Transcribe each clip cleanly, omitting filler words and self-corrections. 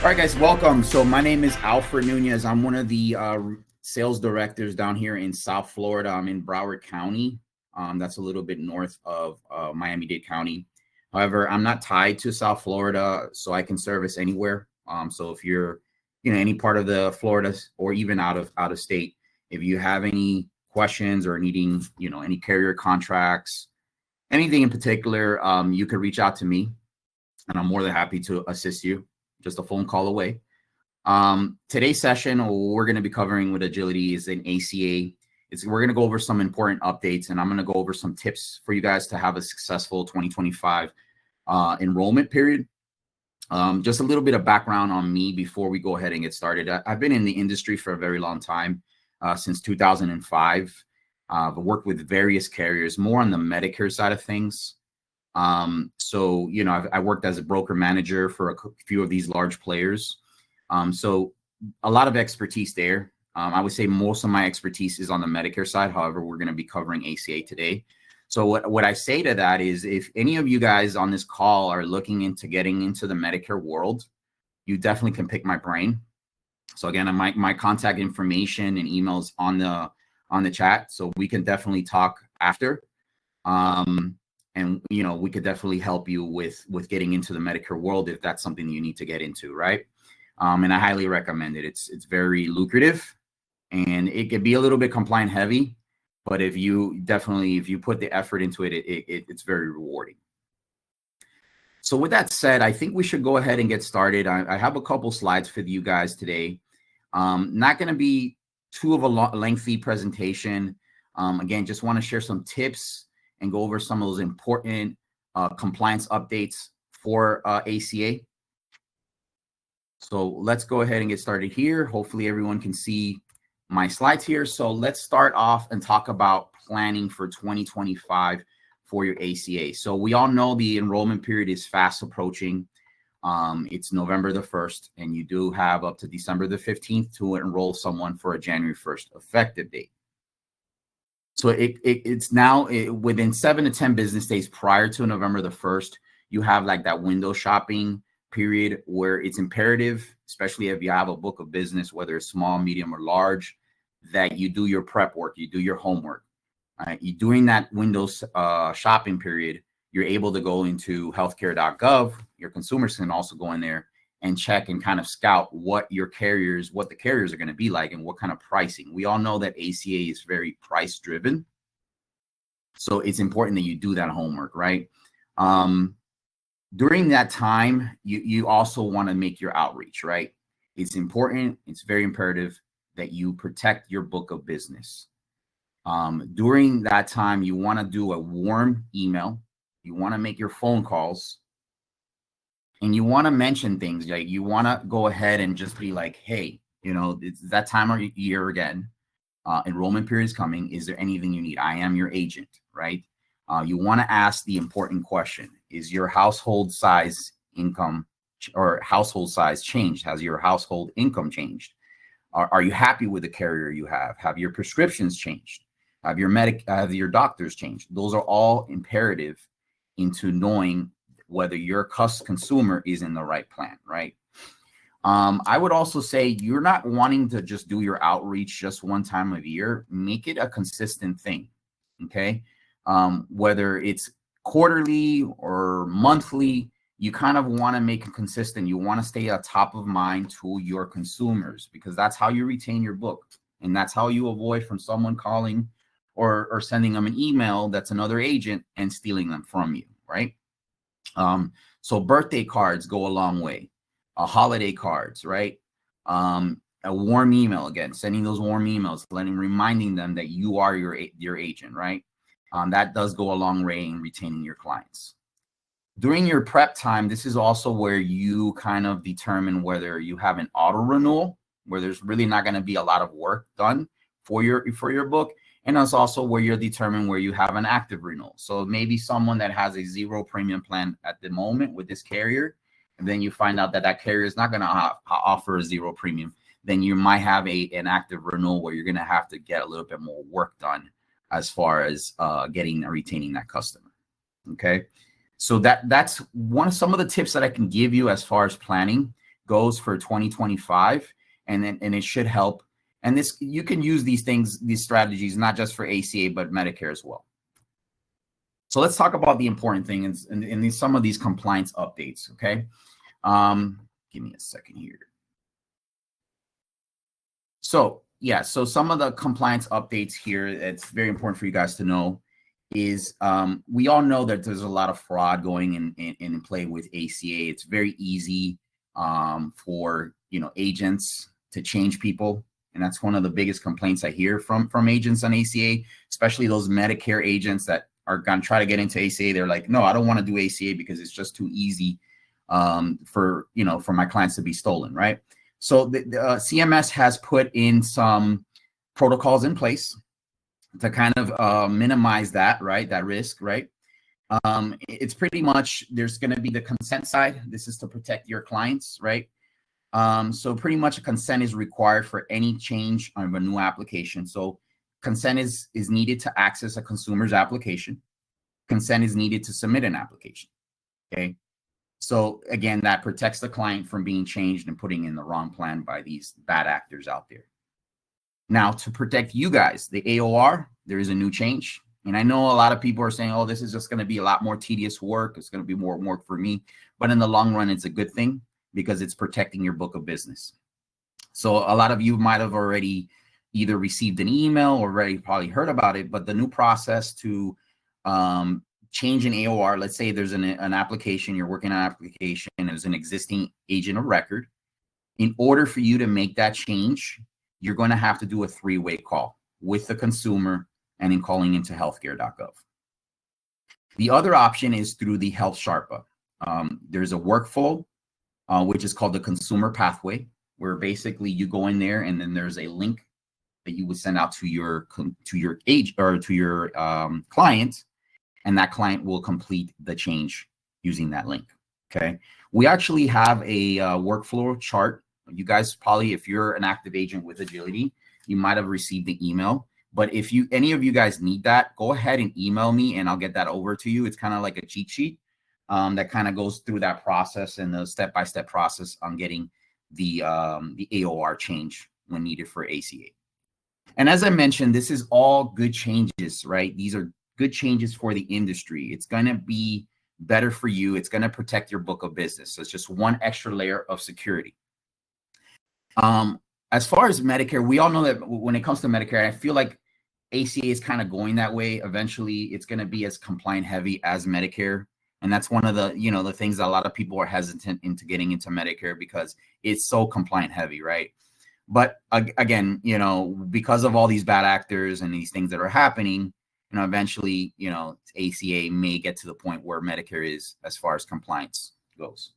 All right, guys, welcome. So my name is Alfred Nunez. I'm one of the sales directors down here in South Florida. I'm in Broward County. That's a little bit north of Miami-Dade County. However, I'm not tied to South Florida, so I can service anywhere. So if you're, any part of the Florida or even out of state, if you have any questions or needing, any carrier contracts, anything in particular, you could reach out to me, and I'm more than happy to assist you. Just a phone call away. Today's session, we're going to be covering with agility is an ACA. We're going to go over some important updates, and I'm going to go over some tips for you guys to have a successful 2025 enrollment period. Just a little bit of background on me before we go ahead and get started. I've been in the industry for a very long time, since 2005. I've worked with various carriers, more on the Medicare side of things. So, I worked as a broker manager for a few of these large players. So a lot of expertise there. I would say most of my expertise is on the Medicare side. However, we're going to be covering ACA today. So what I say to that is, if any of you guys on this call are looking into getting into the Medicare world, you definitely can pick my brain. So again, my contact information and emails on the chat. So we can definitely talk after. And, we could definitely help you with getting into the Medicare world if that's something you need to get into, right? And I highly recommend it. It's very lucrative, and it could be a little bit compliant heavy, but if you put the effort into it, it's very rewarding. So with that said, I think we should go ahead and get started. I have a couple slides for you guys today. Not going to be too of a lengthy presentation. Again, just want to share some tips and go over some of those important compliance updates for ACA. So let's go ahead and get started here. Hopefully everyone can see my slides here. So let's start off and talk about planning for 2025 for your ACA. So we all know the enrollment period is fast approaching. It's November the 1st, and you do have up to December the 15th to enroll someone for a January 1st effective date. So it's now within 7 to 10 business days prior to November the 1st, you have like that window shopping period where it's imperative, especially if you have a book of business, whether it's small, medium, or large, that you do your prep work, you do your homework. During that Windows shopping period, you're able to go into healthcare.gov. Your consumers can also go in there and check and kind of scout what the carriers are going to be like and what kind of pricing. We all know that ACA is very price driven. So it's important that you do that homework, right? During that time, you also want to make your outreach, right? It's important. It's very imperative that you protect your book of business. During that time, you want to do a warm email. You want to make your phone calls. And you want to mention things like you want to go ahead and just be like, hey, it's that time of year again. Enrollment period is coming. Is there anything you need? I am your agent, right? You want to ask the important question. Is your household size income or household size changed? Has your household income changed? Are you happy with the carrier you have? Have your prescriptions changed? Have your doctors changed? Those are all imperative into knowing whether your consumer is in the right plan, right? I would also say you're not wanting to just do your outreach just one time of year. Make it a consistent thing, okay? Whether it's quarterly or monthly, you kind of want to make it consistent. You want to stay at top of mind to your consumers, because that's how you retain your book. And that's how you avoid from someone calling or sending them an email that's another agent and stealing them from you, right? So birthday cards go a long way. Holiday cards, right? A warm email, again, sending those warm emails, reminding them that you are your agent, right? That does go a long way in retaining your clients. During your prep time, this is also where you kind of determine whether you have an auto renewal, where there's really not going to be a lot of work done for your book. And that's also where you'll determine where you have an active renewal. So maybe someone that has a 0 premium plan at the moment with this carrier, and then you find out that carrier is not going to offer a 0 premium, then you might have an active renewal where you're going to have to get a little bit more work done as far as getting and retaining that customer. Okay. So that's some of the tips that I can give you as far as planning. goes for 2025, and it should help. And this, you can use these things, these strategies, not just for ACA, but Medicare as well. So let's talk about the important things and some of these compliance updates, okay? Give me a second here. So yeah, so some of the compliance updates here, it's very important for you guys to know, is we all know that there's a lot of fraud going in play with ACA. It's very easy for agents to change people. And that's one of the biggest complaints I hear from agents on ACA, especially those Medicare agents that are going to try to get into ACA. They're like, no, I don't want to do ACA because it's just too easy for my clients to be stolen, right? So the CMS has put in some protocols in place to kind of minimize that, right? That risk, right? It's pretty much, there's going to be the consent side. This is to protect your clients, right? So pretty much a consent is required for any change of a new application. So consent is needed to access a consumer's application. Consent is needed to submit an application, okay? So again, that protects the client from being changed and putting in the wrong plan by these bad actors out there. Now, to protect you guys, the AOR, there is a new change. And I know a lot of people are saying, oh, this is just going to be a lot more tedious work. It's going to be more work for me. But in the long run, it's a good thing because it's protecting your book of business. So a lot of you might have already either received an email or already probably heard about it, but the new process to change an AOR, let's say there's an application, you're working on an application, and there's an existing agent of record. In order for you to make that change, you're going to have to do a 3-way call with the consumer and in calling into healthcare.gov. The other option is through the Health Sharpa. There's a workflow, which is called the consumer pathway, where basically you go in there and then there's a link that you would send out to your agent or to your client, and that client will complete the change using that link. Okay. We actually have a workflow chart. You guys probably, if you're an active agent with Agility, you might have received the email. But if any of you guys need that, go ahead and email me and I'll get that over to you. It's kind of like a cheat sheet that kind of goes through that process and the step-by-step process on getting the AOR change when needed for ACA. And as I mentioned, this is all good changes, right? These are good changes for the industry. It's going to be better for you. It's going to protect your book of business. So it's just one extra layer of security. As far as Medicare, we all know that when it comes to Medicare, I feel like ACA is kind of going that way. Eventually, it's going to be as compliant heavy as Medicare. And that's one of the, the things that a lot of people are hesitant into getting into Medicare because it's so compliant heavy, right? But again, because of all these bad actors and these things that are happening, eventually, ACA may get to the point where Medicare is as far as compliance goes.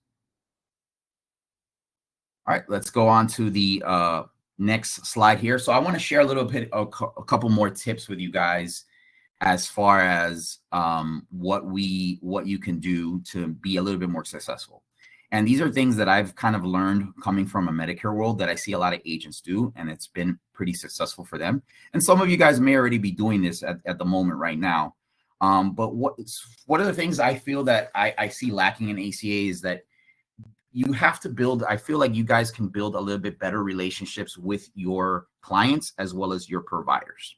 All right, let's go on to the next slide here. So I want to share a little bit, a couple more tips with you guys as far as what you can do to be a little bit more successful. And these are things that I've kind of learned coming from a Medicare world that I see a lot of agents do, and it's been pretty successful for them. And some of you guys may already be doing this at the moment right now. But what are the things I feel that I see lacking in ACA is that you have to build, I feel like you guys can build a little bit better relationships with your clients as well as your providers.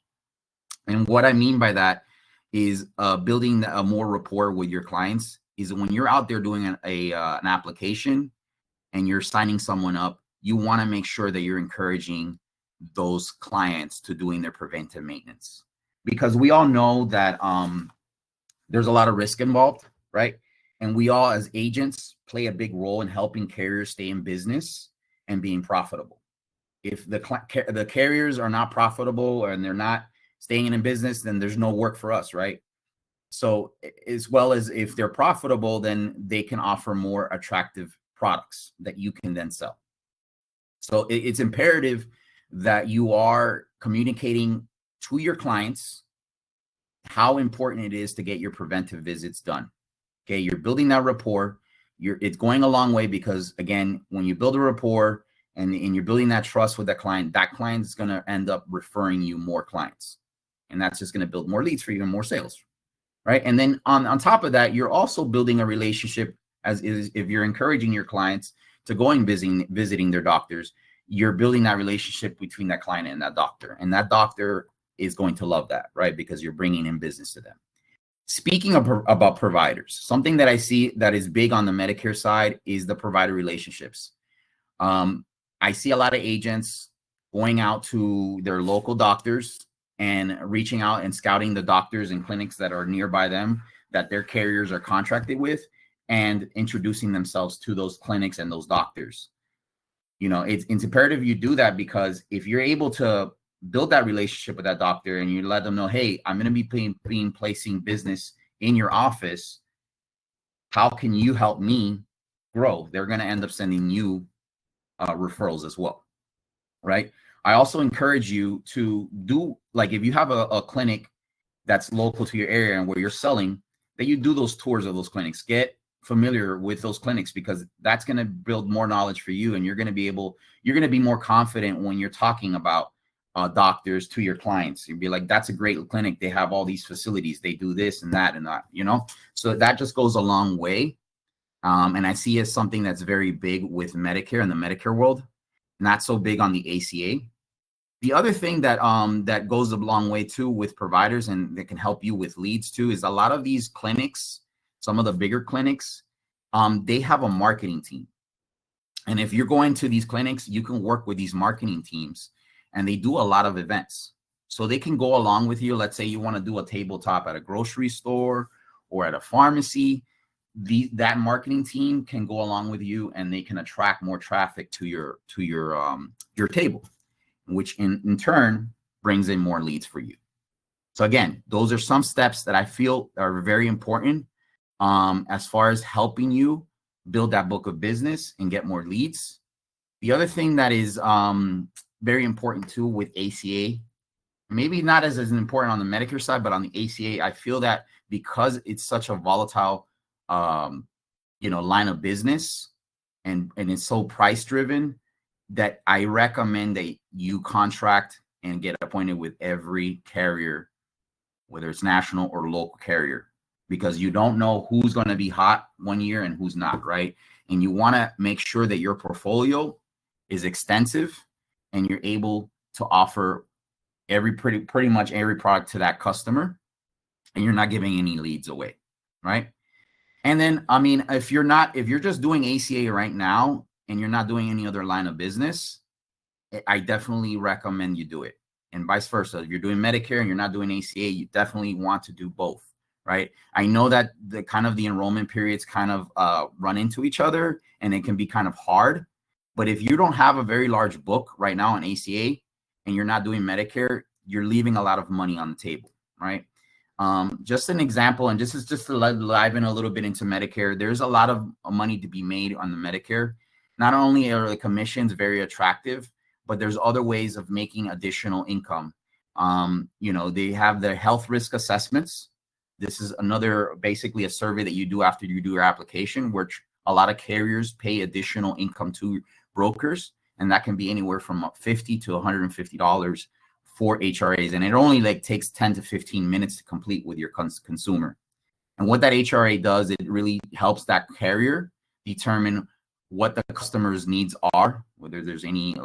And what I mean by that is building a more rapport with your clients is when you're out there doing an application and you're signing someone up, you want to make sure that you're encouraging those clients to doing their preventive maintenance, because we all know that there's a lot of risk involved, right? And we all as agents play a big role in helping carriers stay in business and being profitable. If the carriers are not profitable and they're not staying in business, then there's no work for us, right? So as well as if they're profitable, then they can offer more attractive products that you can then sell. So it's imperative that you are communicating to your clients how important it is to get your preventive visits done. Okay, you're building that rapport. It's going a long way because, again, when you build a rapport and you're building that trust with that client is going to end up referring you more clients. And that's just going to build more leads for you and more sales, right? And then on top of that, you're also building a relationship if you're encouraging your clients to going visiting their doctors, you're building that relationship between that client and that doctor. And that doctor is going to love that, right? Because you're bringing in business to them. Speaking about providers, something that I see that is big on the Medicare side is the provider relationships. I see a lot of agents going out to their local doctors and reaching out and scouting the doctors and clinics that are nearby them that their carriers are contracted with, and introducing themselves to those clinics and those doctors. You know, it's imperative you do that, because if you're able to build that relationship with that doctor and you let them know, hey, I'm going to be placing business in your office, how can you help me grow? They're going to end up sending you referrals as well, right? I also encourage you to do, like, if you have a clinic that's local to your area and where you're selling, that you do those tours of those clinics. Get familiar with those clinics, because that's going to build more knowledge for you, and you're going to be more confident when you're talking about doctors to your clients. You'd be like, that's a great clinic. They have all these facilities. They do this and that and that, you know? So that just goes a long way. And I see it as something that's very big with Medicare and the Medicare world, not so big on the ACA. The other thing that that goes a long way too with providers, and that can help you with leads too, is a lot of these clinics, some of the bigger clinics, they have a marketing team. And if you're going to these clinics, you can work with these marketing teams, and they do a lot of events. So they can go along with you. Let's say you want to do a tabletop at a grocery store or at a pharmacy. That marketing team can go along with you, and they can attract more traffic to your table, which in turn brings in more leads for you. So again, those are some steps that I feel are very important as far as helping you build that book of business and get more leads. The other thing that is very important too with ACA, maybe not as important on the Medicare side, but on the ACA, I feel that because it's such a volatile line of business, and it's so price driven, that I recommend that you contract and get appointed with every carrier, whether it's national or local carrier, because you don't know who's going to be hot one year and who's not, right? And you want to make sure that your portfolio is extensive and you're able to offer pretty much every product to that customer, and you're not giving any leads away, right? And then, I mean, if you're just doing ACA right now and you're not doing any other line of business, I definitely recommend you do it. And vice versa. If you're doing Medicare and you're not doing ACA, you definitely want to do both, right? I know that the enrollment periods kind of run into each other, and it can be kind of hard. But if you don't have a very large book right now on ACA and you're not doing Medicare, you're leaving a lot of money on the table, right? Just an example, and this is just to liven a little bit into Medicare. There's a lot of money to be made on the Medicare. Not only are the commissions very attractive, but there's other ways of making additional income. They have their health risk assessments. This is basically a survey that you do after you do your application, which a lot of carriers pay additional income to brokers, and that can be anywhere from $50 to $150 for HRAs, and it only takes 10 to 15 minutes to complete with your consumer. And what that HRA does, it really helps that carrier determine what the customer's needs are, whether there's any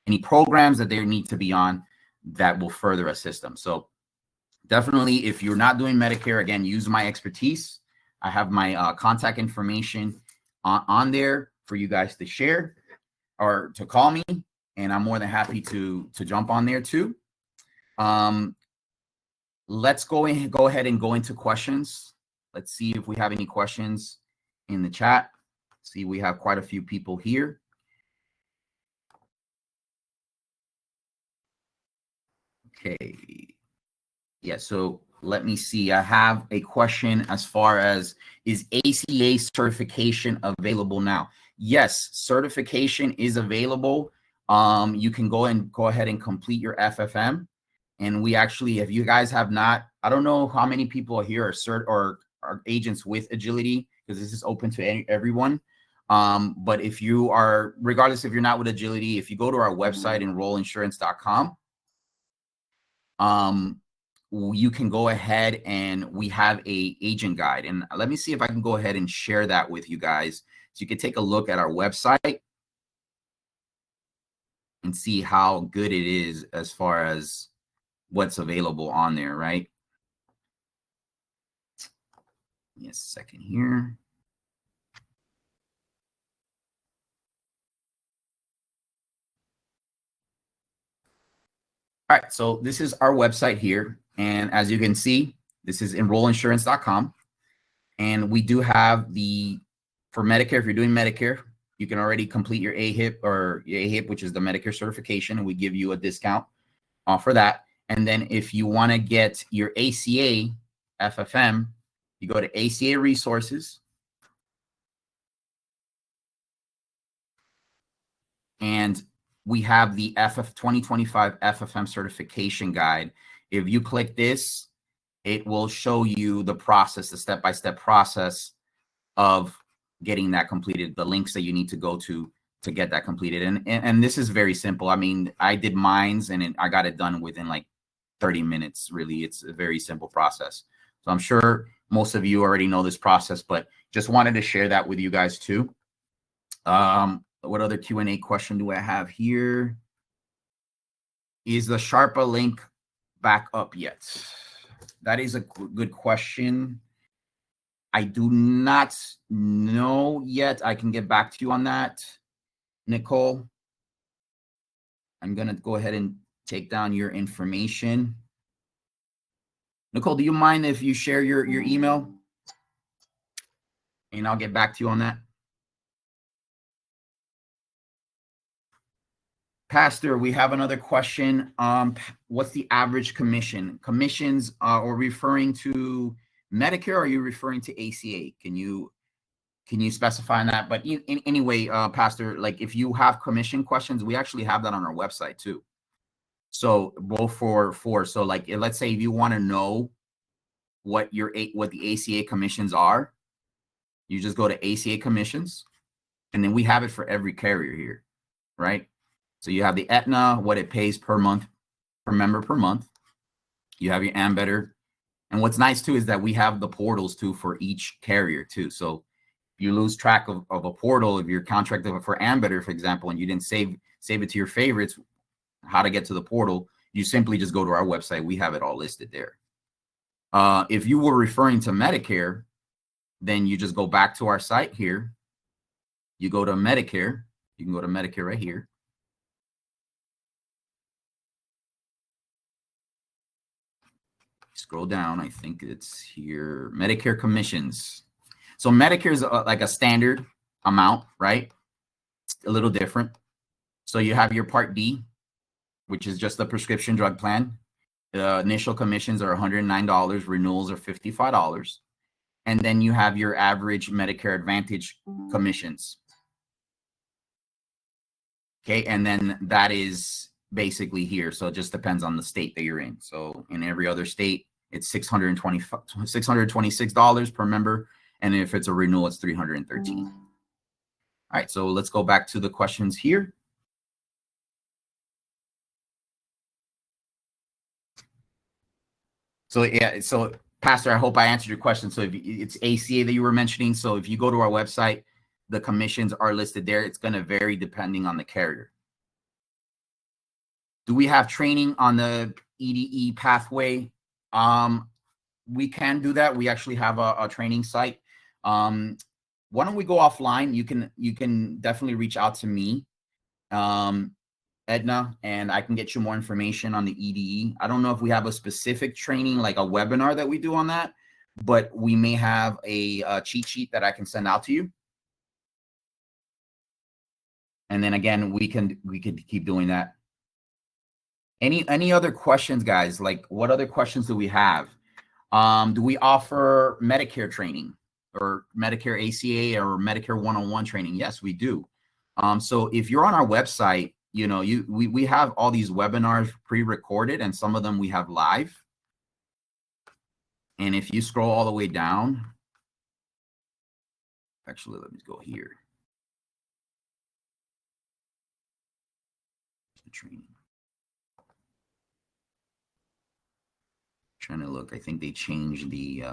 any programs that they need to be on that will further assist them. So definitely, if you're not doing Medicare, again, use my expertise. I have my contact information on there for you guys to share or to call me, and I'm more than happy to jump on there too. Let's go ahead and go into questions. Let's see if we have any questions in the chat. See, we have quite a few people here. Okay. Yeah, so let me see. I have a question as far as, is ACA certification available now? Yes, certification is available. You can go ahead and complete your FFM. And we actually, if you guys have not, I don't know how many people here are are agents with Agility, because this is open to everyone. But if you are, regardless if you're not with Agility, if you go to our website, enrollinsurance.com, you can go ahead and we have a agent guide. And let me see if I can go ahead and share that with you guys. So you can take a look at our website and see how good it is as far as what's available on there, right? Yes, second here. All right, so this is our website here. And as you can see, this is enrollinsurance.com. And we do have for Medicare, if you're doing Medicare, you can already complete your AHIP or your AHIP, which is the Medicare certification, and we give you a discount for that. And then if you want to get your ACA FFM, you go to ACA resources. And we have the 2025 FFM certification guide. If you click this, it will show you the process, the step-by-step process of getting that completed, the links that you need to go to get that completed. And this is very simple. I mean, I did mines and I got it done within like 30 minutes. Really, it's a very simple process. So I'm sure most of you already know this process, but just wanted to share that with you guys too. What other Q&A question do I have here? Is the Sharpa link back up yet? That is a good question. I do not know yet. I can get back to you on that, Nicole. I'm going to go ahead and take down your information. Nicole, do you mind if you share your email? And I'll get back to you on that. Pastor, we have another question. What's the average commission? Commissions are referring to Medicare, or are you referring to ACA? Can you specify that? But anyway, Pastor, like if you have commission questions, we actually have that on our website too. So both for so like let's say if you want to know what the ACA commissions are, you just go to ACA commissions, and then we have it for every carrier here, right? So you have the Aetna, what it pays per month, per member per month. You have your Ambetter. And what's nice too is that we have the portals too for each carrier too. So if you lose track of a portal, if you're contracted for Ambetter, for example, and you didn't save it to your favorites, how to get to the portal, you simply just go to our website. We have it all listed there. If you were referring to Medicare, then you just go back to our site here. You go to Medicare. You can go to Medicare right here. Scroll down. I think it's here. Medicare commissions. So Medicare is like a standard amount, right? It's a little different. So you have your Part D, which is just the prescription drug plan. The initial commissions are $109. Renewals are $55. And then you have your average Medicare Advantage commissions. Okay, and then that is basically here. So it just depends on the state that you're in. So in every other state, it's $626 per member. And if it's a renewal, it's $313. All right, so let's go back to the questions here. So yeah, so Pastor, I hope I answered your question. So if it's ACA that you were mentioning, so if you go to our website, the commissions are listed there. It's going to vary depending on the carrier. Do we have training on the EDE pathway? We can do that. We actually have a training site. Why don't we go offline? You can definitely reach out to me, Edna, and I can get you more information on the EDE. I don't know if we have a specific training, like a webinar that we do on that, but we may have a cheat sheet that I can send out to you. And then again, we could keep doing that. Any other questions, guys? Like, what other questions do we have? Do we offer Medicare training or Medicare ACA or Medicare 101 training? Yes, we do. So if you're on our website, you know, we have all these webinars pre-recorded, and some of them we have live. And if you scroll all the way down, actually, let me go here. The training. Trying to look. I think they changed the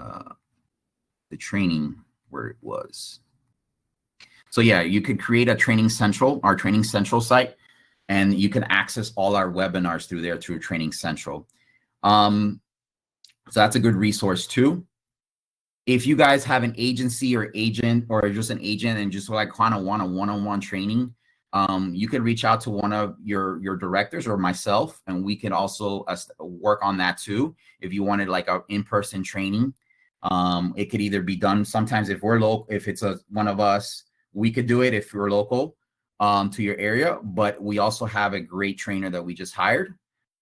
training where it was. So yeah, you could create a Training Central, our Training Central site, and you can access all our webinars through there through Training Central. So that's a good resource too. If you guys have an agency or agent or just an agent and just like kind of want a one-on-one training, you can reach out to one of your directors or myself, and we can also work on that too. If you wanted like an in-person training, it could either be done sometimes if we're local, if it's one of us, we could do it if you're local to your area. But we also have a great trainer that we just hired,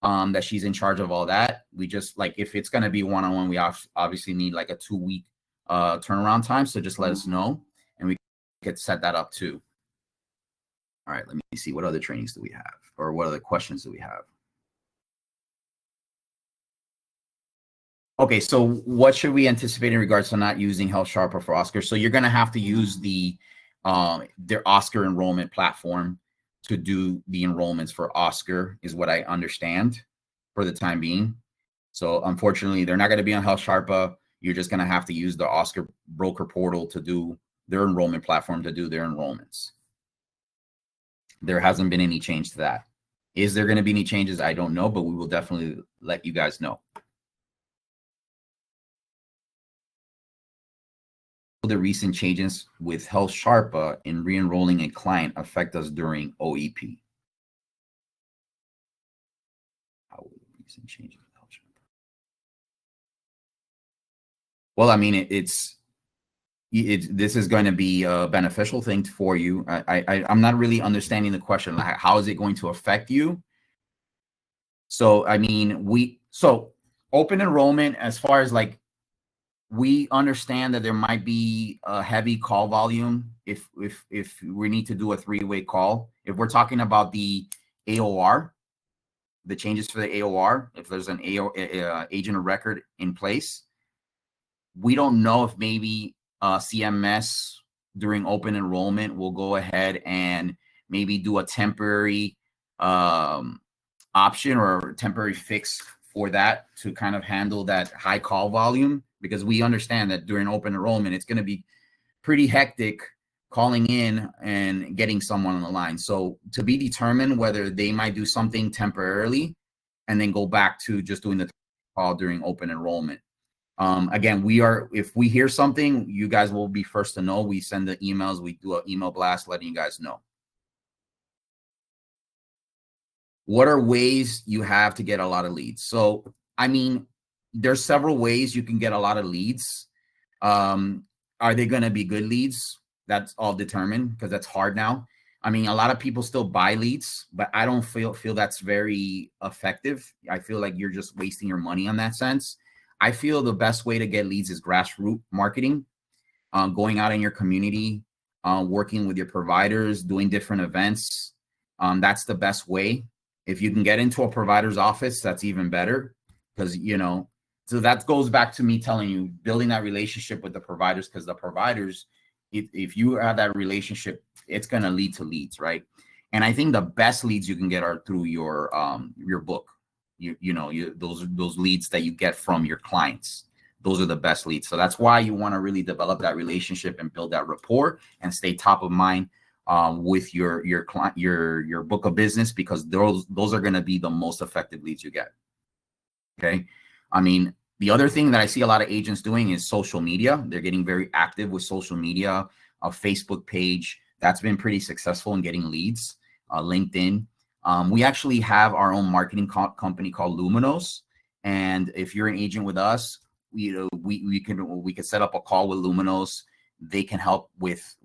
that she's in charge of all that. We just like, if it's going to be one-on-one, we obviously need like a 2-week turnaround time. So just let us know and we could set that up too. All right, let me see. What other trainings do we have, or what other questions do we have? Okay, so what should we anticipate in regards to not using Health Sharper for Oscar? So you're going to have to use their Oscar enrollment platform to do the enrollments for Oscar, is what I understand for the time being. So unfortunately, they're not going to be on Health Sharpa. You're just going to have to use the Oscar broker portal to do their enrollment platform to do their enrollments. There hasn't been any change to that. Is there going to be any changes? I don't know, but we will definitely let you guys know. The recent changes with Health Sharpa in re-enrolling a client affect us during OEP? How will the recent changes with Health Sharpa? Well, I mean, this is going to be a beneficial thing for you. I'm not really understanding the question. Like, how is it going to affect you? So, I mean, so open enrollment, as far as like, we understand that there might be a heavy call volume if we need to do a 3-way call. If we're talking about the AOR, the changes for the AOR, if there's an agent of record in place, we don't know if maybe CMS during open enrollment will go ahead and maybe do a temporary option or temporary fix for that to kind of handle that high call volume, because we understand that during open enrollment, it's going to be pretty hectic calling in and getting someone on the line. So to be determined whether they might do something temporarily and then go back to just doing the call during open enrollment. Again, if we hear something, you guys will be first to know. We send the emails, we do an email blast letting you guys know. What are ways you have to get a lot of leads? So, I mean, there's several ways you can get a lot of leads. Are they going to be good leads? That's all determined, because that's hard now. I mean, a lot of people still buy leads, but I don't feel that's very effective. I feel like you're just wasting your money on that sense. I feel the best way to get leads is grassroots marketing, going out in your community, working with your providers, doing different events. That's the best way. If you can get into a provider's office, that's even better, because, you know, so that goes back to me telling you, building that relationship with the providers, because the providers, if you have that relationship, it's going to lead to leads, right? And I think the best leads you can get are through your book. Those leads that you get from your clients, those are the best leads. So that's why you want to really develop that relationship and build that rapport and stay top of mind with your client, your book of business, because those are going to be the most effective leads you get. Okay. I mean, the other thing that I see a lot of agents doing is social media. They're getting very active with social media, a Facebook page. That's been pretty successful in getting leads. LinkedIn. We actually have our own marketing company called Luminos. And if you're an agent with us, we can set up a call with Luminos. They can help with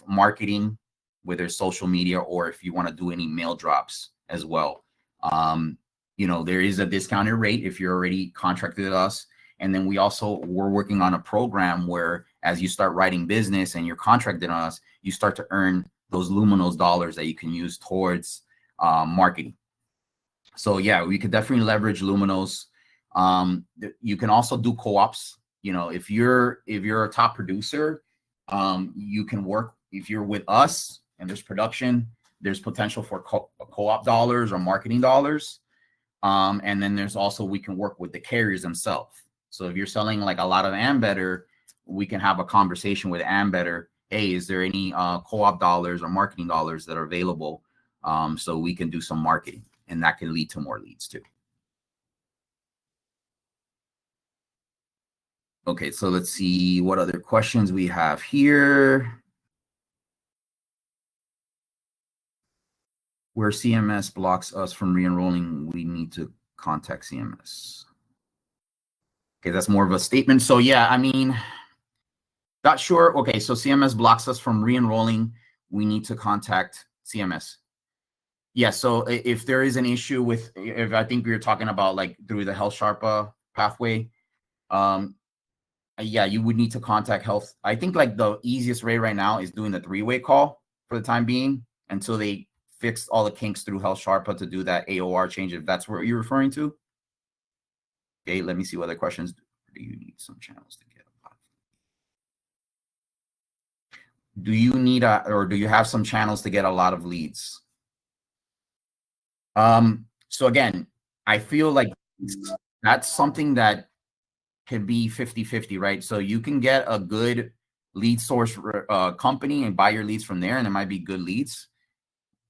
marketing, with their social media, or if you want to do any mail drops as well. There is a discounted rate if you're already contracted with us. And then we're working on a program where, as you start writing business and you're contracted on us, you start to earn those Luminos dollars that you can use towards marketing. So yeah, we could definitely leverage Luminos. You can also do co-ops. If you're a top producer, you can work. If you're with us and there's production, there's potential for co-op dollars or marketing dollars. And then we can work with the carriers themselves. So if you're selling like a lot of Ambetter, we can have a conversation with Ambetter hey, is there any co-op dollars or marketing dollars that are available, so we can do some marketing, and that can lead to more leads too. Okay, so let's see what other questions we have here. Where CMS blocks us from re-enrolling, we need to contact CMS. Okay, that's more of a statement. So yeah, I mean, not sure. Okay, so CMS blocks us from re-enrolling. We need to contact CMS. Yeah, so if there is an issue with, if I think we were talking about like through the Health Sharpa pathway, yeah, you would need to contact Health. I think like the easiest way right now is doing the 3-way call for the time being until they fix all the kinks through Health Sharpa to do that AOR change, if that's what you're referring to. Okay, let me see what other questions. Do you need some channels to get a lot? Do you need or do you have some channels to get a lot of leads? So again, I feel like that's something that could be 50-50, right? So you can get a good lead source company and buy your leads from there, and it might be good leads.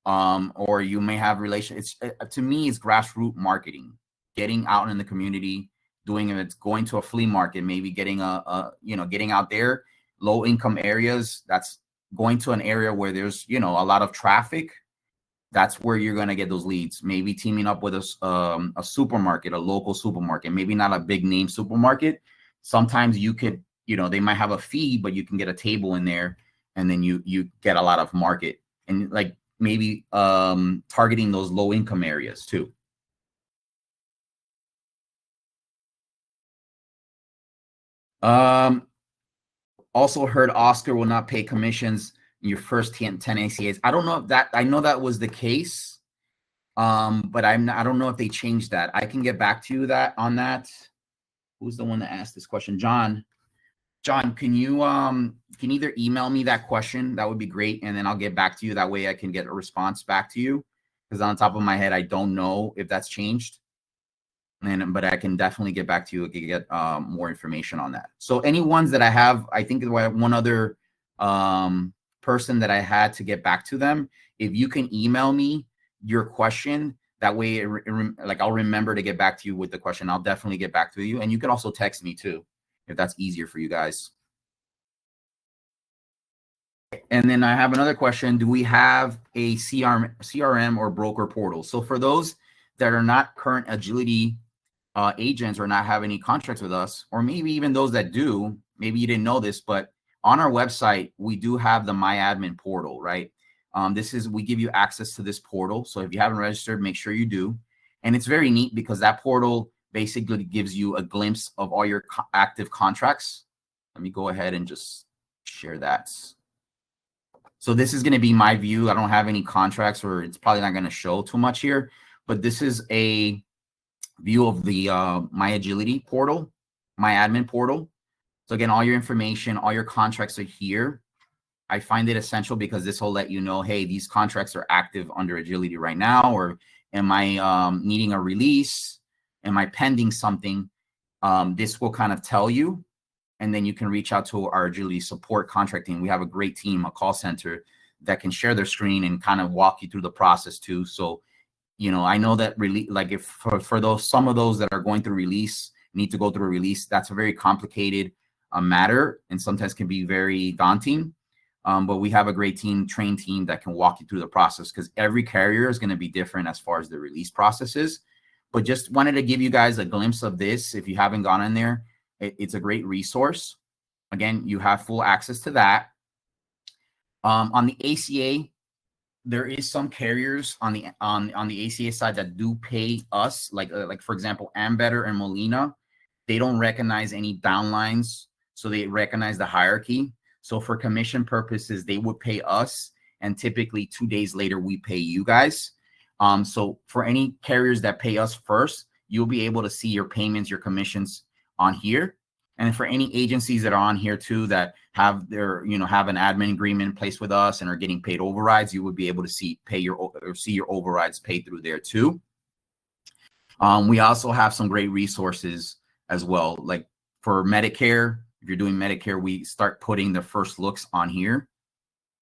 Or you may have relations. To me, it's grassroots marketing, getting out in the community, doing it. It's going to a flea market, maybe getting getting out there, low income areas. That's going to an area where there's, a lot of traffic. That's where you're going to get those leads. Maybe teaming up with a supermarket, a local supermarket, maybe not a big name supermarket. Sometimes you could, they might have a fee, but you can get a table in there, and then you get a lot of market, and like maybe targeting those low income areas too. Also heard Oscar will not pay commissions in your first 10 ACAs. I don't know if that, I know that was the case. But I don't know if they changed that. I can get back to you on that. Who's the one that asked this question? John, can you can either email me that question? That would be great. And then I'll get back to you. That way I can get a response back to you. Because on top of my head, I don't know if that's changed. But I can definitely get back to you and get more information on that. So any ones that I have, I think one other person that I had to get back to them, if you can email me your question, that way like I'll remember to get back to you with the question. I'll definitely get back to you. And you can also text me too, if that's easier for you guys. And then I have another question. Do we have a CRM or broker portal? So for those that are not current Agility agents or not have any contracts with us, or maybe even those that do, maybe you didn't know this, but on our website, we do have the My Admin portal, right? We give you access to this portal. So if you haven't registered, make sure you do. And it's very neat because that portal basically gives you a glimpse of all your active contracts. Let me go ahead and just share that. So this is going to be my view. I don't have any contracts, or it's probably not going to show too much here, but this is a view of the My Agility portal, My Admin portal. So again, all your information, all your contracts are here. I find it essential because this will let you know, hey, these contracts are active under Agility right now, or am I needing a release? Am I pending something? This will kind of tell you, and then you can reach out to our Agility support contracting. We have a great team, a call center that can share their screen and kind of walk you through the process too. So, I know that like if for some of those that are going through release, need to go through a release, that's a very complicated matter and sometimes can be very daunting. But we have a great trained team that can walk you through the process, because every carrier is going to be different as far as the release processes. But just wanted to give you guys a glimpse of this. If you haven't gone in there, it's a great resource. Again, you have full access to that. On the ACA, there is some carriers on the ACA side that do pay us, like for example, Ambetter and Molina. They don't recognize any downlines, so they recognize the hierarchy. So for commission purposes, they would pay us, and typically 2 days later we pay you guys. So for any carriers that pay us first, you'll be able to see your payments, your commissions on here. And for any agencies that are on here too that have their, have an admin agreement in place with us and are getting paid overrides, you would be able to see your overrides paid through there too. We also have some great resources as well. Like for Medicare, if you're doing Medicare, we start putting the first looks on here.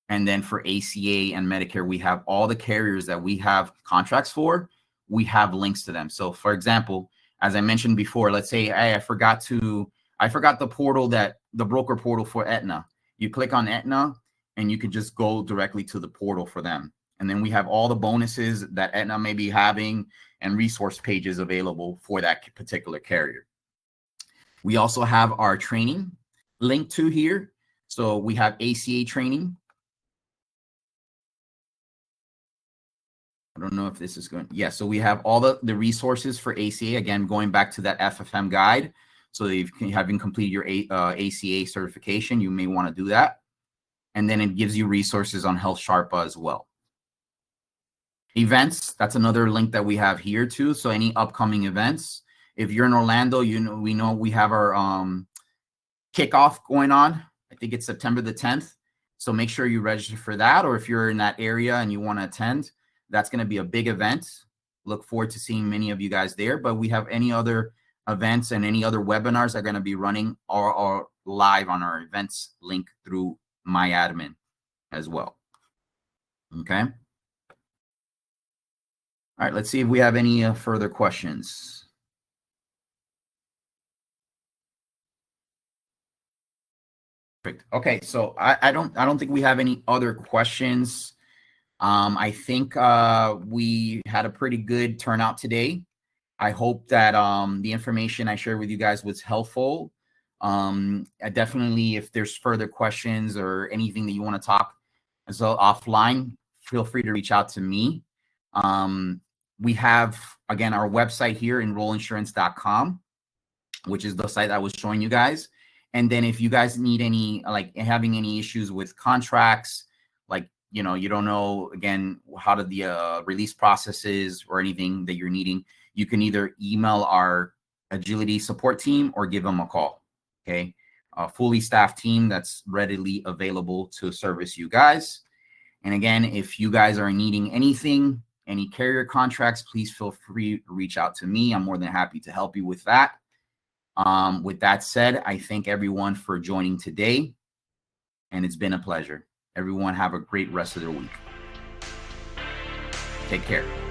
And then for ACA and Medicare, we have all the carriers that we have contracts for. We have links to them. So for example, as I mentioned before, let's say, hey, I forgot the portal, the broker portal for Aetna. You click on Aetna and you can just go directly to the portal for them. And then we have all the bonuses that Aetna may be having and resource pages available for that particular carrier. We also have our training linked to here. So we have ACA training. I don't know if this is going. Yeah, so we have all the resources for ACA. Again, going back to that FFM guide. So if you haven't completed your ACA certification, you may want to do that. And then it gives you resources on Health Sharpa as well. Events, that's another link that we have here too. So any upcoming events. If you're in Orlando, we know we have our kickoff going on. I think it's September the 10th. So make sure you register for that. Or if you're in that area and you want to attend, that's going to be a big event. Look forward to seeing many of you guys there. But we have any other events and any other webinars that are going to be running or live on our events link through my admin as well. Okay. All right. Let's see if we have any further questions. Perfect. Okay. So I don't think we have any other questions. I think we had a pretty good turnout today. I hope that the information I shared with you guys was helpful. Definitely, if there's further questions or anything that you want to talk as well offline, feel free to reach out to me. We have, again, our website here, enrollinsurance.com, which is the site I was showing you guys. And then if you guys need any, like having any issues with contracts, like, you don't know, again, how the release process is or anything that you're needing, you can either email our agility support team or give them a call. Okay. A fully staffed team that's readily available to service you guys. And again, if you guys are needing anything, any carrier contracts, please feel free to reach out to me. I'm more than happy to help you with that. With that said, I thank everyone for joining today, and it's been a pleasure. Everyone have a great rest of their week. Take care.